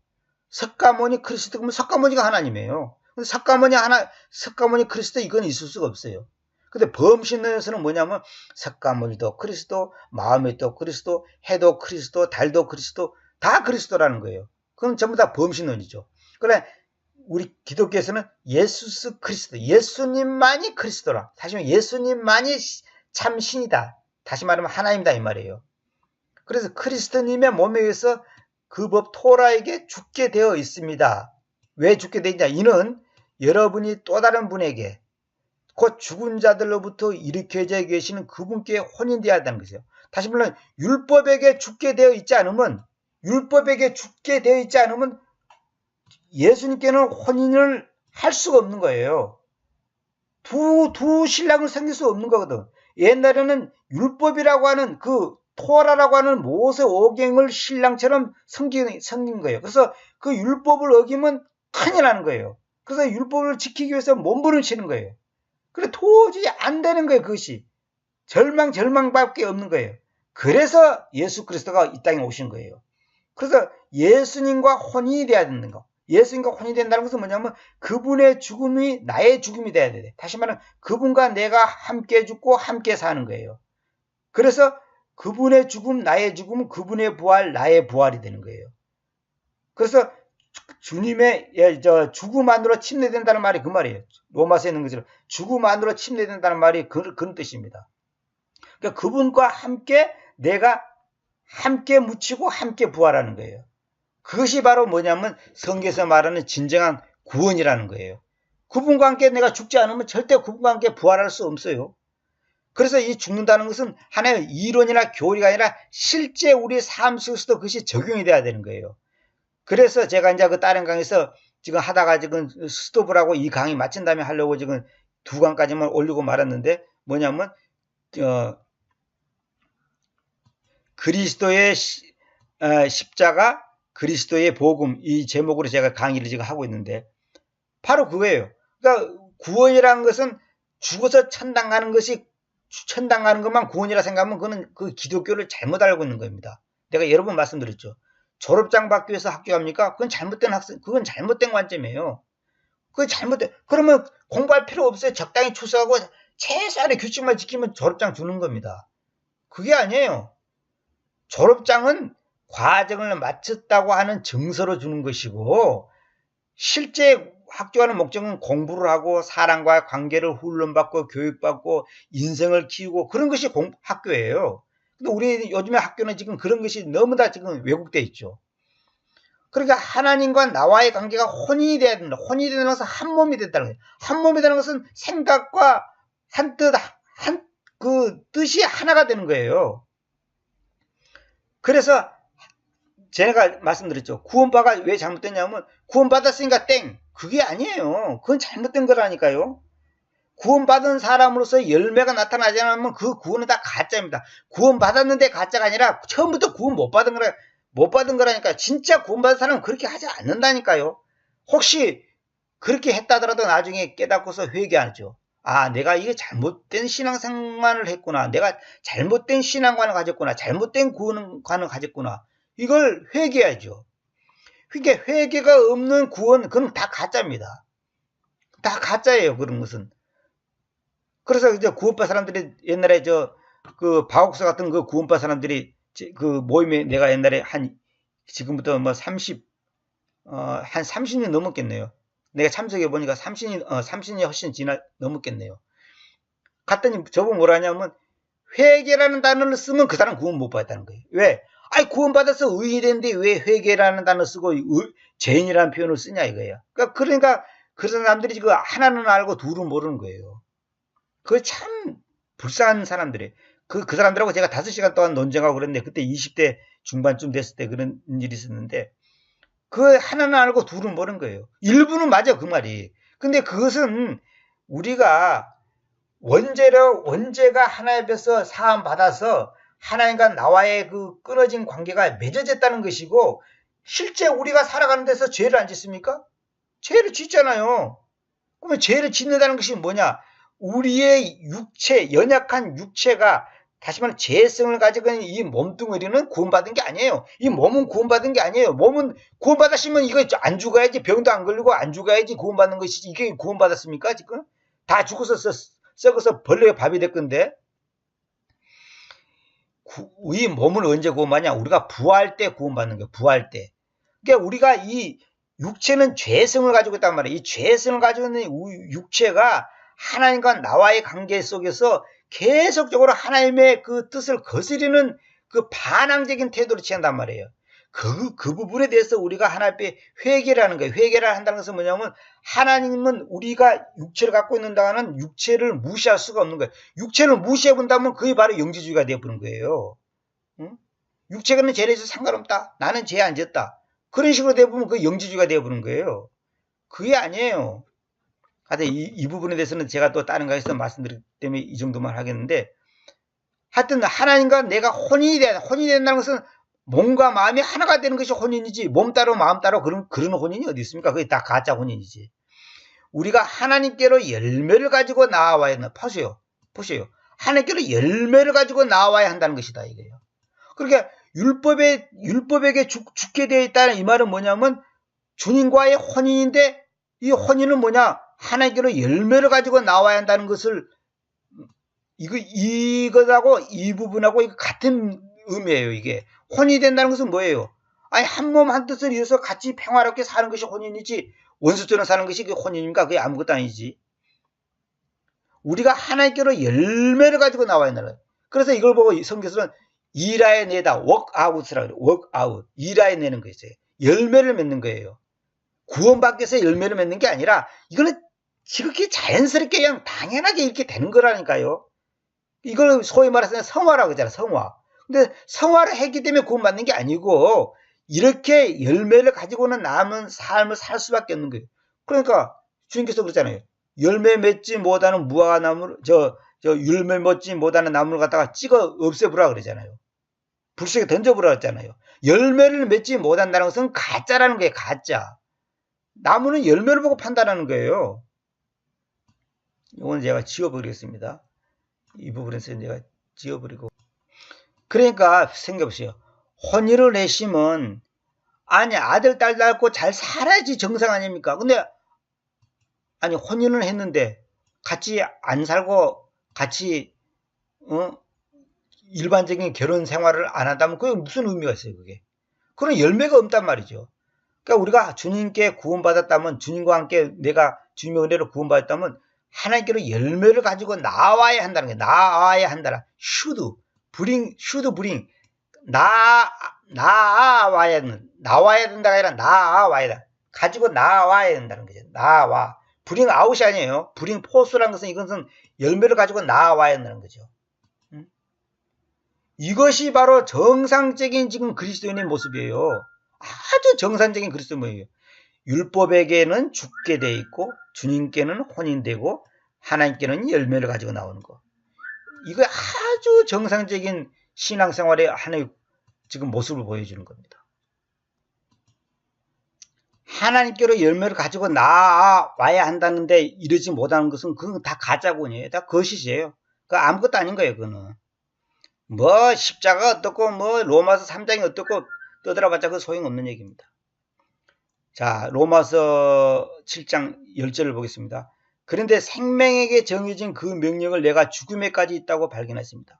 석가모니 그리스도 그러면 석가모니가 하나님이에요. 근데 석가모니 그리스도 이건 있을 수가 없어요. 근데 범신론에서는 뭐냐면 석가모니도 그리스도, 마음에도 그리스도, 해도 그리스도, 달도 그리스도, 다 그리스도라는 거예요. 그건 전부 다 범신론이죠. 그래, 우리 기독교에서는 예수스 그리스도, 예수님만이 그리스도라. 다시 말하면 예수님만이 참 신이다. 다시 말하면 하나님이다 이 말이에요. 그래서 그리스도님의 몸에 의해서 그 법 토라에게 죽게 되어 있습니다. 왜 죽게 되어 있냐? 이는 여러분이 또 다른 분에게 곧 죽은 자들로부터 일으켜져 계시는 그분께 혼인되어야 한다는 것이죠. 다시 말하면 율법에게 죽게 되어 있지 않으면 예수님께는 혼인을 할 수가 없는 거예요. 두 신랑을 섬길 수 없는 거거든. 옛날에는 율법이라고 하는 그 토라라고 하는 모세 오경을 신랑처럼 섬긴 거예요. 그래서 그 율법을 어기면 큰일 나는 거예요. 그래서 율법을 지키기 위해서 몸부림치는 거예요. 그래 도저히 안 되는 거예요. 그것이 절망밖에 없는 거예요. 그래서 예수 그리스도가 이 땅에 오신 거예요. 그래서 예수님과 혼인이 돼야 되는 거. 예수님과 혼인이 된다는 것은 뭐냐면 그분의 죽음이 나의 죽음이 돼야 돼. 다시 말하면 그분과 내가 함께 죽고 함께 사는 거예요. 그래서 그분의 죽음, 나의 죽음, 그분의 부활, 나의 부활이 되는 거예요. 그래서 주님의 죽음 안으로 침례된다는 말이 그 말이에요. 로마서에 있는 것처럼 죽음 안으로 침례된다는 말이 그런 뜻입니다. 그러니까 그분과 함께 내가 함께 묻히고 함께 부활하는 거예요. 그것이 바로 뭐냐면 성경에서 말하는 진정한 구원이라는 거예요. 그분과 함께 내가 죽지 않으면 절대 그분과 함께 부활할 수 없어요. 그래서 이 죽는다는 것은 하나의 이론이나 교리가 아니라 실제 우리 삶 속에서도 그것이 적용이 돼야 되는 거예요. 그래서 제가 이제 그 다른 강의에서 지금 하다가 지금 스톱을 하고 이 강의 마친 다음에 하려고 지금 2강까지만 올리고 말았는데 뭐냐면 그리스도의 십자가, 그리스도의 복음 이 제목으로 제가 강의를 지금 하고 있는데 바로 그거예요. 그러니까 구원이라는 것은 죽어서 천당 가는 것만 구원이라 생각하면 그거는 그 기독교를 잘못 알고 있는 겁니다. 내가 여러 번 말씀드렸죠. 졸업장 받기 위해서 학교 갑니까? 그건 잘못된 관점이에요. 그러면 공부할 필요 없어요. 적당히 출석하고 최소한의 규칙만 지키면 졸업장 주는 겁니다. 그게 아니에요. 졸업장은 과정을 마쳤다고 하는 증서로 주는 것이고 실제 학교하는 목적은 공부를 하고 사람과의 관계를 훈련받고 교육받고 인생을 키우고 그런 것이 학교예요. 근데 우리 요즘에 학교는 지금 그런 것이 너무 다 지금 왜곡되어 있죠. 그러니까 하나님과 나와의 관계가 혼인이 돼야 된다. 혼인이 되는 것은 한 몸이 된다는 거예요. 한 몸이 되는 것은 생각과 그 뜻이 하나가 되는 거예요. 그래서 제가 말씀드렸죠. 구원받아 왜 잘못됐냐면 구원받았으니까 땡. 그게 아니에요. 그건 잘못된 거라니까요. 구원받은 사람으로서 열매가 나타나지 않으면 그 구원은 다 가짜입니다. 구원받았는데 가짜가 아니라 처음부터 구원 못 받은 거라니까. 진짜 구원받은 사람은 그렇게 하지 않는다니까요. 혹시 그렇게 했다더라도 나중에 깨닫고서 회개하죠. 아, 내가 이게 잘못된 신앙생활을 했구나. 내가 잘못된 신앙관을 가졌구나. 잘못된 구원관을 가졌구나. 이걸 회개하죠. 그러니까 회개가 없는 구원, 그건 다 가짜입니다. 다 가짜예요, 그런 것은. 그래서 이제 구원파 사람들이 옛날에 그 바옥서 같은 그 구원파 사람들이 그 모임에 내가 옛날에 지금부터 뭐 한 30년 넘었겠네요. 내가 참석해 보니까 30년이 훨씬 넘었겠네요. 갔더니 저보고 뭐라 하냐면, 회개라는 단어를 쓰면 그 사람 구원 못 받았다는 거예요. 왜? 아니, 구원받아서 의인이 되는데 왜 회개라는 단어 쓰고 죄인이라는 표현을 쓰냐 이거예요. 그러니까 그 사람들이 지금 하나는 알고 둘은 모르는 거예요. 그게 참 불쌍한 사람들이에요. 그 사람들하고 제가 5시간 동안 논쟁하고 그랬는데, 그때 20대 중반쯤 됐을 때 그런 일이 있었는데, 그 하나는 알고 둘은 모르는 거예요. 일부는 맞아, 그 말이. 근데 그것은 우리가 원죄가 하나님 앞에서 사함 받아서 하나님과 나와의 그 끊어진 관계가 맺어졌다는 것이고, 실제 우리가 살아가는 데서 죄를 안 짓습니까? 죄를 짓잖아요. 그러면 죄를 짓는다는 것이 뭐냐? 우리의 연약한 육체가, 다시 말해 죄성을 가지고 있는 이 몸뚱어리는 구원받은 게 아니에요. 이 몸은 구원받은 게 아니에요. 몸은 구원받았으면 이거 안 죽어야지, 병도 안 걸리고 안 죽어야지 구원받는 것이지, 이게 구원받았습니까 지금? 다 죽어서 썩어서 벌레가 밥이 될 건데. 이 몸을 언제 구원받냐? 우리가 부활 때 구원받는 거예요. 부활 때. 그러니까 우리가 이 육체는 죄성을 가지고 있단 말이에요. 이 죄성을 가지고 있는 육체가 하나님과 나와의 관계 속에서 계속적으로 하나님의 그 뜻을 거스리는 그 반항적인 태도를 취한단 말이에요. 그 부분에 대해서 우리가 하나님 앞에 회개를 하는 거예요. 회개를 한다는 것은 뭐냐면, 하나님은 우리가 육체를 갖고 있는다는 육체를 무시할 수가 없는 거예요. 육체를 무시해 본다면 그게 바로 영지주의가 되어버린 거예요. 응? 육체가는 죄에 대해서 상관없다. 나는 죄 안 졌다. 그런 식으로 되어보면 그 영지주의가 되어버린 거예요. 그게 아니에요. 하여튼 이 부분에 대해서는 제가 또 다른 가에서 말씀드리기 때문에 이 정도만 하겠는데, 하여튼 하나님과 내가 혼인이 된다는 것은 몸과 마음이 하나가 되는 것이 혼인이지, 몸 따로 마음 따로 그런 혼인이 어디 있습니까? 그게 다 가짜 혼인이지. 우리가 하나님께로 열매를 가지고 나와야 한다. 보세요. 하나님께로 열매를 가지고 나와야 한다는 것이다 이거예요. 그러니까 율법에게 죽게 되어 있다는 이 말은 뭐냐면, 주님과의 혼인인데, 이 혼인은 뭐냐? 하나님께로 열매를 가지고 나와야 한다는 것을, 이것하고 이 부분하고 같은 의미예요. 이게 혼인이 된다는 것은 뭐예요? 아니, 한 몸 한 뜻을 이어서 같이 평화롭게 사는 것이 혼인이지, 원수처럼 사는 것이 혼인입니까? 그게 아무것도 아니지. 우리가 하나님께로 열매를 가지고 나와야 한다는 거예요. 그래서 이걸 보고 성경에서는 일하여 내다, workout라고 그래요. workout, 일하여 내는 거였어요. 열매를 맺는 거예요. 구원받기 위해서 열매를 맺는 게 아니라, 이거는 지극히 자연스럽게 그냥 당연하게 이렇게 되는 거라니까요. 이걸 소위 말해서 성화라고 하잖아요. 성화. 근데 성화를 했기 때문에 구원받는 게 아니고, 이렇게 열매를 가지고는 남은 삶을 살 수밖에 없는 거예요. 그러니까 주님께서 그러잖아요. 열매 맺지 못하는 무화과나무를, 열매 맺지 못하는 나무를 갖다가 찍어 없애보라 그러잖아요. 불속에 던져보라 그랬잖아요. 열매를 맺지 못한다는 것은 가짜라는 거예요. 가짜. 나무는 열매를 보고 판단하는 거예요. 이건 제가 지워버리겠습니다. 이 부분에서 제가 지워버리고. 그러니까 생각해보세요. 혼인을 내시면, 아니, 아들 딸 낳고 잘 살아야지 정상 아닙니까? 근데 아니, 혼인을 했는데 같이 안 살고 같이 일반적인 결혼 생활을 안 한다면 그게 무슨 의미가 있어요? 그게 그런 열매가 없단 말이죠. 그러니까 우리가 주님께 구원받았다면, 주님과 함께 내가 주님의 은혜로 구원받았다면 하나님께로 열매를 가지고 나와야 한다는 거예요. 나와야 한다라. should bring 나와야 된다가 아니라 나와야 된다. 가지고 나와야 된다는 거죠. 나와. bring out이 아니에요. bring forth라는 것은, 이것은 열매를 가지고 나와야 된다는 거죠. 이것이 바로 정상적인 지금 그리스도인의 모습이에요. 아주 정상적인 그리스도인이에요. 율법에게는 죽게 돼 있고, 주님께는 혼인되고, 하나님께는 열매를 가지고 나오는 거. 이거 아주 정상적인 신앙생활의 하나의 지금 모습을 보여주는 겁니다. 하나님께로 열매를 가지고 나와야 한다는데 이러지 못하는 것은 그건 다 가짜군이에요. 다 거짓이에요. 그 아무것도 아닌 거예요. 그거는 뭐 십자가 어떻고 뭐 로마서 3장이 어떻고 떠들어봤자 그 소용없는 얘기입니다. 자, 로마서 7장 10절을 보겠습니다. 그런데 생명에게 정해진 그 명령을 내가 죽음에까지 있다고 발견했습니다.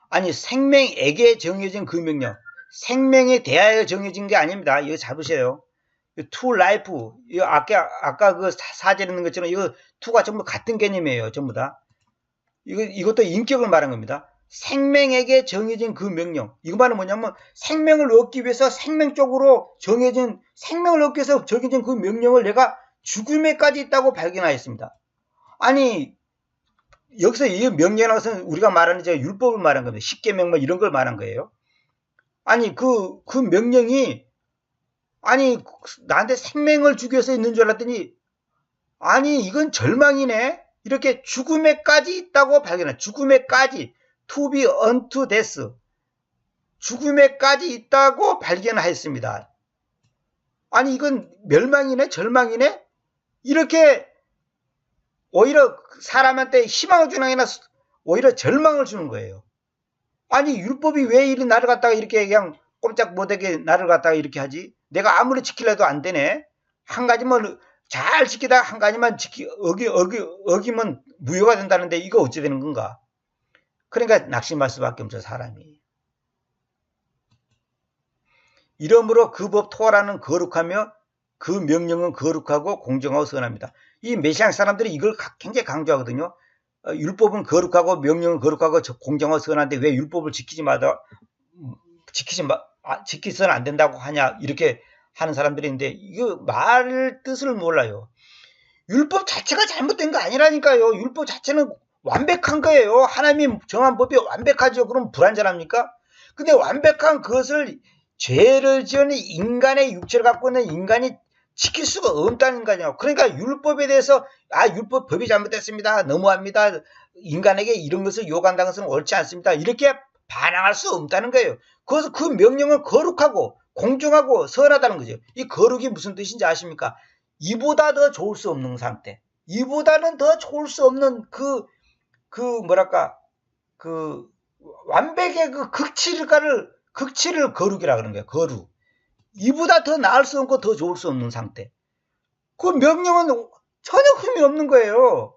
아니, 생명에게 정해진 그 명령, 생명에 대하여 정해진 게 아닙니다. 이거 잡으세요. to life, 이거 아까 그 사제에 있는 것처럼 이거 to가 전부 같은 개념이에요. 전부 다. 이것도 인격을 말한 겁니다. 생명에게 정해진 그 명령. 이거 말은 뭐냐면 생명을 얻기 위해서 생명을 얻기 위해서 정해진 그 명령을 내가 죽음에까지 있다고 발견하였습니다. 아니, 여기서 이 명령이라는 것은 우리가 말하는 제가 율법을 말한 겁니다. 십계명 뭐 이런 걸 말한 거예요. 아니, 그 명령이 아니, 나한테 생명을 주기 위해서 있는 줄 알았더니 아니, 이건 절망이네. 이렇게 죽음에까지 있다고 발견해. 죽음에까지. to be unto death. 죽음에까지 있다고 발견하였습니다. 아니, 이건 멸망이네? 절망이네? 이렇게 오히려 사람한테 희망을 주는 게 아니라 오히려 절망을 주는 거예요. 아니, 율법이 왜 이리 나를 갖다가 이렇게 그냥 꼼짝 못하게 나를 갖다가 이렇게 하지? 내가 아무리 지키려도 안 되네? 한 가지만 잘 지키다가 한 가지만 어기면 무효가 된다는데 이거 어찌 되는 건가? 그러니까 낙심할 수밖에 없죠, 사람이. 이러므로 그 법 토라는 거룩하며 그 명령은 거룩하고 공정하고 선합니다. 이 메시안 사람들이 이걸 굉장히 강조하거든요. 율법은 거룩하고 명령은 거룩하고 공정하고 선한데 왜 율법을 지키서는 안 된다고 하냐 이렇게 하는 사람들이 있는데 이거 말 뜻을 몰라요. 율법 자체가 잘못된 거 아니라니까요. 율법 자체는 완벽한 거예요. 하나님이 정한 법이 완벽하죠. 그럼 불완전합니까? 근데 완벽한 그것을 죄를 지은 인간의 육체를 갖고 있는 인간이 지킬 수가 없다는 거냐. 그러니까 율법에 대해서 율법 법이 잘못됐습니다. 너무합니다. 인간에게 이런 것을 요구한다는 것은 옳지 않습니다. 이렇게 반항할 수 없다는 거예요. 그래서 그 명령은 거룩하고 공정하고 선하다는 거죠. 이 거룩이 무슨 뜻인지 아십니까? 이보다 더 좋을 수 없는 상태. 이보다는 더 좋을 수 없는 완벽의 그 극치를 거룩이라 그러는 거예요. 거룩. 이보다 더 나을 수 없고 더 좋을 수 없는 상태. 그 명령은 전혀 흠이 없는 거예요.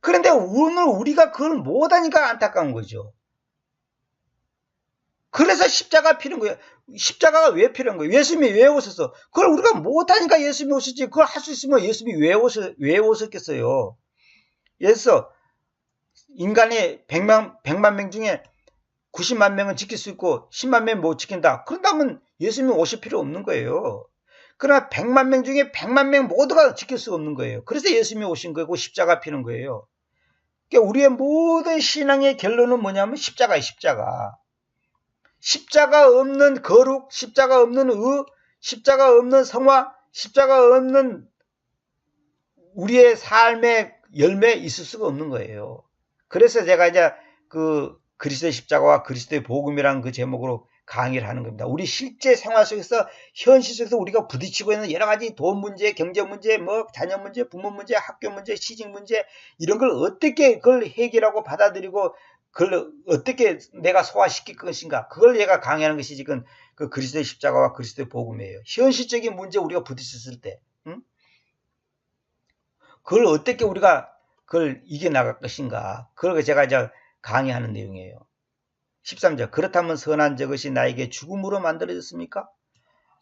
그런데 오늘 우리가 그걸 못하니까 안타까운 거죠. 그래서 십자가 필요한 거예요. 십자가가 왜 필요한 거예요? 예수님이 왜 오셨어? 그걸 우리가 못하니까 예수님이 오셨지. 그걸 할 수 있으면 예수님이 왜 오셨겠어요? 예서 인간이 100만 명 중에 90만 명은 지킬 수 있고 10만 명은 못 지킨다. 그런다면 예수님이 오실 필요 없는 거예요. 그러나 100만 명 중에 100만 명 모두가 지킬 수 없는 거예요. 그래서 예수님이 오신 거고 십자가 피는 거예요. 그러니까 우리의 모든 신앙의 결론은 뭐냐면 십자가예요. 십자가. 십자가 없는 거룩, 십자가 없는 십자가 없는 성화, 십자가 없는 우리의 삶의 열매 있을 수가 없는 거예요. 그래서 제가 이제 그리스도의 십자가와 그리스도의 복음이라는 그 제목으로 강의를 하는 겁니다. 우리 실제 생활 속에서 현실 속에서 우리가 부딪히고 있는 여러 가지 돈 문제, 경제 문제, 뭐 자녀 문제, 부모 문제, 학교 문제, 시직 문제 이런 걸 어떻게 그걸 해결하고 받아들이고 그걸 어떻게 내가 소화시킬 것인가 그걸 얘가 강의하는 것이 지금 그 그리스도의 십자가와 그리스도의 복음이에요. 현실적인 문제 우리가 부딪혔을 때 그걸 어떻게 우리가 그걸 이겨나갈 것인가 그걸 제가 이제 강의하는 내용이에요. 13절 그렇다면 선한 저것이 나에게 죽음으로 만들어졌습니까?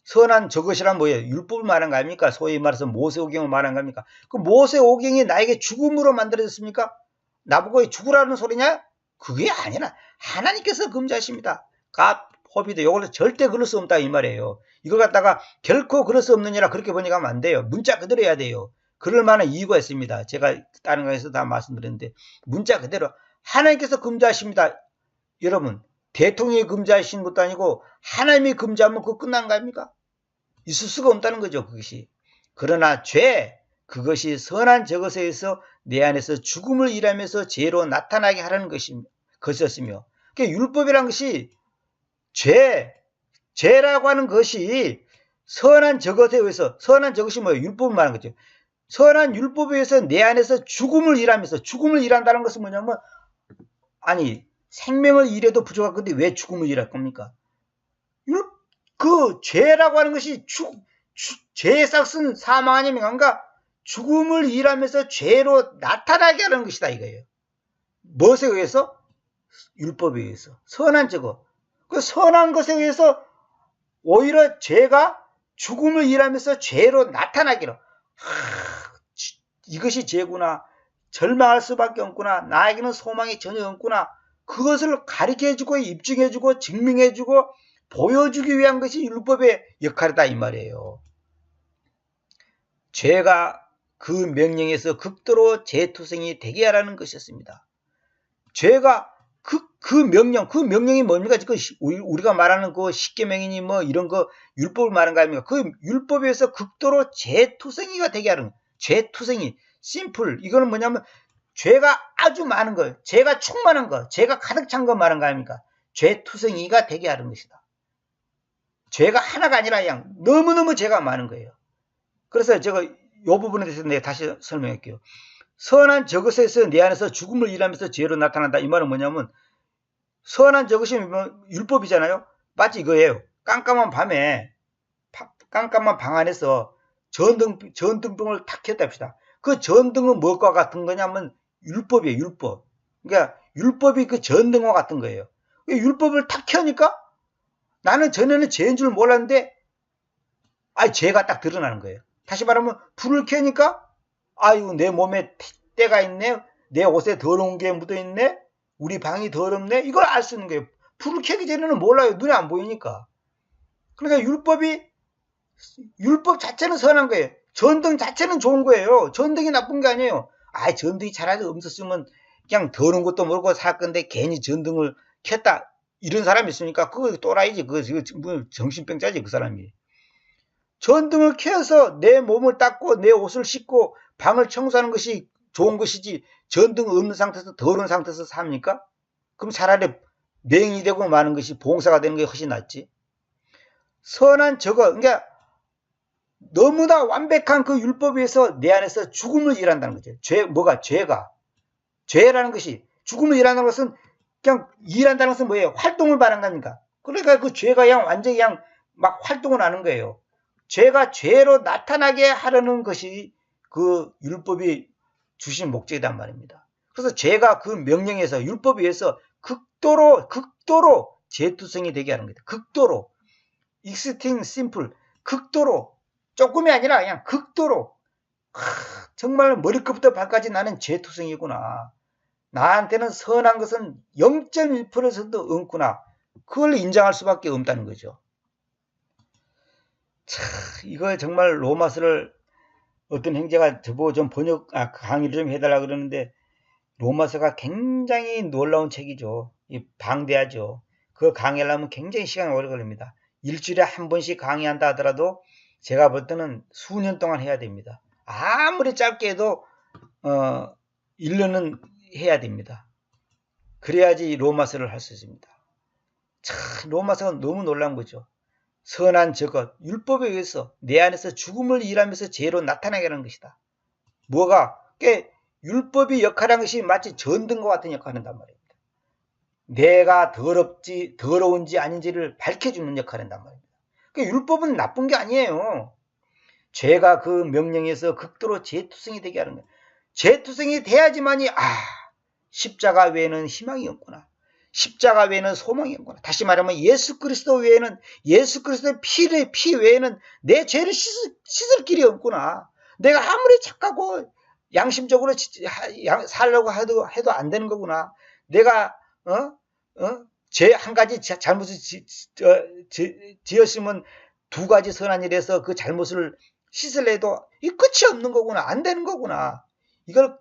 선한 저것이란 뭐예요? 율법을 말한 거 아닙니까? 소위 말해서 모세오경을 말한 거 아닙니까? 그 모세오경이 나에게 죽음으로 만들어졌습니까? 나보고 죽으라는 소리냐? 그게 아니라 하나님께서 금지하십니다. 호비도 이걸로 절대 그럴 수 없다 이 말이에요. 이걸 갖다가 결코 그럴 수 없느니라 그렇게 번역하면 안 돼요. 문자 그대로 해야 돼요. 그럴 만한 이유가 있습니다. 제가 다른 거에서 다 말씀드렸는데 문자 그대로 하나님께서 금지하십니다. 여러분 대통령이 금지하신 것도 아니고 하나님이 금지하면 그거 끝난 거 아닙니까? 있을 수가 없다는 거죠. 그것이. 그러나 그것이 선한 저것에서 내 안에서 죽음을 일하면서 죄로 나타나게 하라는 것이었으며 그러니까 율법이란 것이 죄라고 하는 것이 선한 저것에 의해서, 선한 저것이 뭐예요? 율법을 말하는 거죠. 선한 율법에 의해서 내 안에서 죽음을 일하면서, 죽음을 일한다는 것은 뭐냐면, 아니 생명을 일해도 부족할 건데 왜 죽음을 일할 겁니까? 그 죄라고 하는 것이 죄의 싹은 사망 아닙니까? 그러니까 죽음을 일하면서 죄로 나타나게 하는 것이다 이거예요. 무엇에 의해서? 율법에 의해서. 선한 저거. 그 선한 것에 의해서 오히려 죄가 죽음을 일하면서 죄로 나타나기로. 이것이 죄구나. 절망할 수밖에 없구나. 나에게는 소망이 전혀 없구나. 그것을 가르쳐주고 입증해주고 증명해주고 보여주기 위한 것이 율법의 역할이다 이 말이에요. 죄가 그 명령에서 극도로 죄투성이 되게 하라는 것이었습니다. 죄가 그 명령이 뭡니까? 우리가 말하는 그 십계명이니 뭐 이런 거 율법을 말하는 거 아닙니까? 그 율법에서 극도로 죄투성이가 되게 하는 거예요. 죄투성이, 심플. 이거는 뭐냐면 죄가 아주 많은 거, 죄가 충만한 거, 죄가 가득 찬 거 말하는 거 아닙니까? 죄투성이가 되게 하는 것이다. 죄가 하나가 아니라 그냥 너무너무 죄가 많은 거예요. 그래서 제가 이 부분에 대해서 내가 다시 설명할게요. 선한 저것에서 내 안에서 죽음을 일하면서 죄로 나타난다. 이 말은 뭐냐면 선한 저것이 율법이잖아요. 마치 이거예요. 깜깜한 밤에 깜깜한 방 안에서 전등등을 탁 켰다 합시다. 그 전등은 무엇과 같은 거냐면 율법이에요. 율법. 그러니까 율법이 그 전등과 같은 거예요. 율법을 탁 켜니까 나는 전에는 죄인 줄 몰랐는데 죄가 딱 드러나는 거예요. 다시 말하면 불을 켜니까 아유 내 몸에 때가 있네. 내 옷에 더러운 게 묻어있네. 우리 방이 더럽네. 이걸 알 수 있는 거예요. 불을 켜기 전에는 몰라요. 눈에 안 보이니까. 그러니까 율법 자체는 선한 거예요. 전등 자체는 좋은 거예요. 전등이 나쁜 게 아니에요. 전등이 차라리 없었으면 그냥 더러운 것도 모르고 살 건데 괜히 전등을 켰다. 이런 사람이 있으니까 그거 또라이지. 그거 정신병자지 그 사람이. 전등을 켜서 내 몸을 닦고 내 옷을 씻고 방을 청소하는 것이 좋은 것이지 전등 없는 상태에서 더러운 상태에서 삽니까? 그럼 차라리 맹인이 되고 마는 것이 봉사가 되는 게 훨씬 낫지. 선한 저거, 그러니까 너무나 완벽한 그 율법에 의해서 내 안에서 죽음을 일한다는 거죠. 죄라는 것이 죽음을 일한다는 것은 그냥 일한다는 것은 뭐예요? 활동을 말하는 겁니까? 그러니까 그 죄가 그냥 완전히 그냥 막 활동을 하는 거예요. 죄가 죄로 나타나게 하려는 것이 그 율법이 주신 목적이란 말입니다. 그래서 죄가 그 명령에서 율법에 의해서 극도로 죄투성이 되게 하는 겁니다. 극도로. 익스트림 심플. 극도로. 조금이 아니라 그냥 극도로. 정말 머리끝부터 발까지 나는 죄투성이구나. 나한테는 선한 것은 0.1%도 없구나. 그걸 인정할 수밖에 없다는 거죠. 이거 정말 로마서를 어떤 형제가 저보고 좀 강의를 좀 해달라 그러는데 로마서가 굉장히 놀라운 책이죠. 방대하죠. 그거 강의하려면 굉장히 시간이 오래 걸립니다. 일주일에 한 번씩 강의한다 하더라도 제가 볼 때는 수년 동안 해야 됩니다. 아무리 짧게 해도 1년은 해야 됩니다. 그래야지 로마서를 할 수 있습니다. 로마서가 너무 놀라운 거죠. 선한 저것, 율법에 의해서 내 안에서 죽음을 일하면서 죄로 나타나게 하는 것이다. 율법이 역할한 것이 마치 전등과 같은 역할을 한단 말입니다. 내가 더러운지 아닌지를 밝혀주는 역할을 한단 말입니다. 율법은 나쁜 게 아니에요. 죄가 그 명령에서 극도로 죄투성이 되게 하는 거예요. 죄투성이 돼야지만이 십자가 외에는 희망이 없구나. 십자가 외에는 소망이 없구나. 다시 말하면 예수 그리스도의 피 외에는 내 죄를 씻을 길이 없구나. 내가 아무리 착하고 양심적으로 살려고 해도 안 되는 거구나. 내가 한 가지 잘못을 지었으면 두 가지 선한 일에서 그 잘못을 씻으려 해도 이 끝이 없는 거구나. 안 되는 거구나. 이걸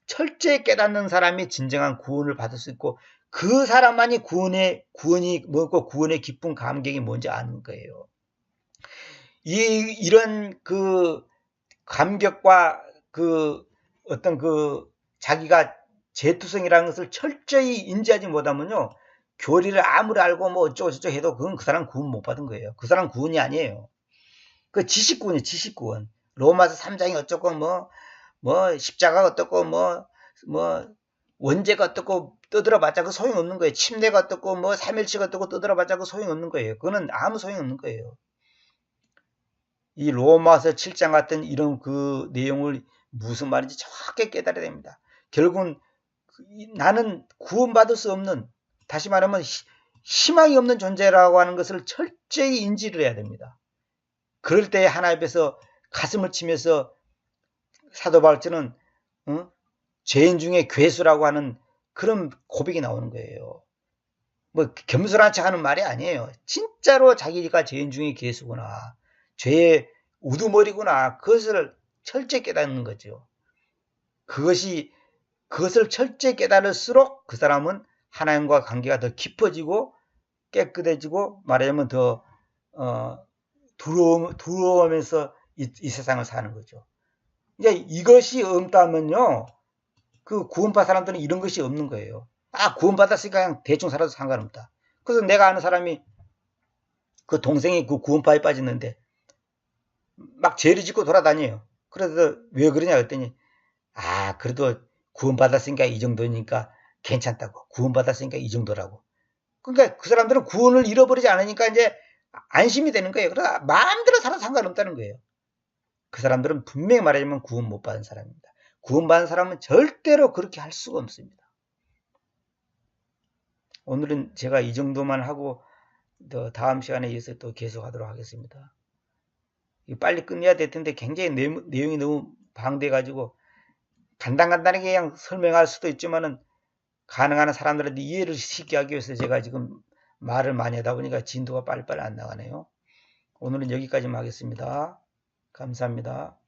철저히 깨닫는 사람이 진정한 구원을 받을 수 있고 그 사람만이 구원이 뭐고 구원의 기쁨 감격이 뭔지 아는 거예요. 이런 그 감격과 어떤 자기가 죄투성이라는 것을 철저히 인지하지 못하면요. 교리를 아무리 알고 뭐 어쩌고저쩌고 해도 그건 그 사람 구원 못 받은 거예요. 그 사람 구원이 아니에요. 그 지식구원이에요. 지식구원. 로마서 3장이 어쩌고 뭐 십자가가 어떻고 뭐 원죄가 어떻고 떠들어봤자 그 소용없는 거예요. 침례가 어떻고 뭐 삼일치가 어떻고 떠들어봤자 그 소용없는 거예요. 그거는 아무 소용없는 거예요. 이 로마서 7장 같은 이런 그 내용을 무슨 말인지 정확하게 깨달아야 됩니다. 결국은 나는 구원받을 수 없는, 다시 말하면 희망이 없는 존재라고 하는 것을 철저히 인지를 해야 됩니다. 그럴 때 하나님 앞에서 가슴을 치면서 사도 바울은 죄인 중에 괴수라고 하는 그런 고백이 나오는 거예요. 뭐 겸손한 척하는 말이 아니에요. 진짜로 자기가 죄인 중에 괴수구나, 죄의 우두머리구나, 그것을 철저히 깨닫는 거죠. 그것을 철저히 깨달을수록 그 사람은 하나님과 관계가 더 깊어지고 깨끗해지고, 말하자면 더 두려우면서 이 세상을 사는 거죠. 이제 이것이 없다면요, 그 구원받은 사람들은 이런 것이 없는 거예요. 구원받았으니까 그냥 대충 살아도 상관없다. 그래서 내가 아는 사람이, 그 동생이 그 구원파에 빠졌는데 막 죄를 짓고 돌아다녀요. 그래서 왜 그러냐 그랬더니, 그래도 구원받았으니까 이 정도니까 괜찮다고. 구원받았으니까 이 정도라고. 그러니까 그 사람들은 구원을 잃어버리지 않으니까 이제 안심이 되는 거예요. 그러다 마음대로 살아도 상관없다는 거예요. 그 사람들은 분명히 말하자면 구원 못 받은 사람입니다. 구원받은 사람은 절대로 그렇게 할 수가 없습니다. 오늘은 제가 이 정도만 하고 또 다음 시간에 이어서 또 계속하도록 하겠습니다. 빨리 끝내야 될 텐데 굉장히 내용이 너무 방대해가지고 간단하게 그냥 설명할 수도 있지만은, 가능한 사람들한테 이해를 쉽게 하기 위해서 제가 지금 말을 많이 하다 보니까 진도가 빨리빨리 안 나가네요. 오늘은 여기까지만 하겠습니다. 감사합니다.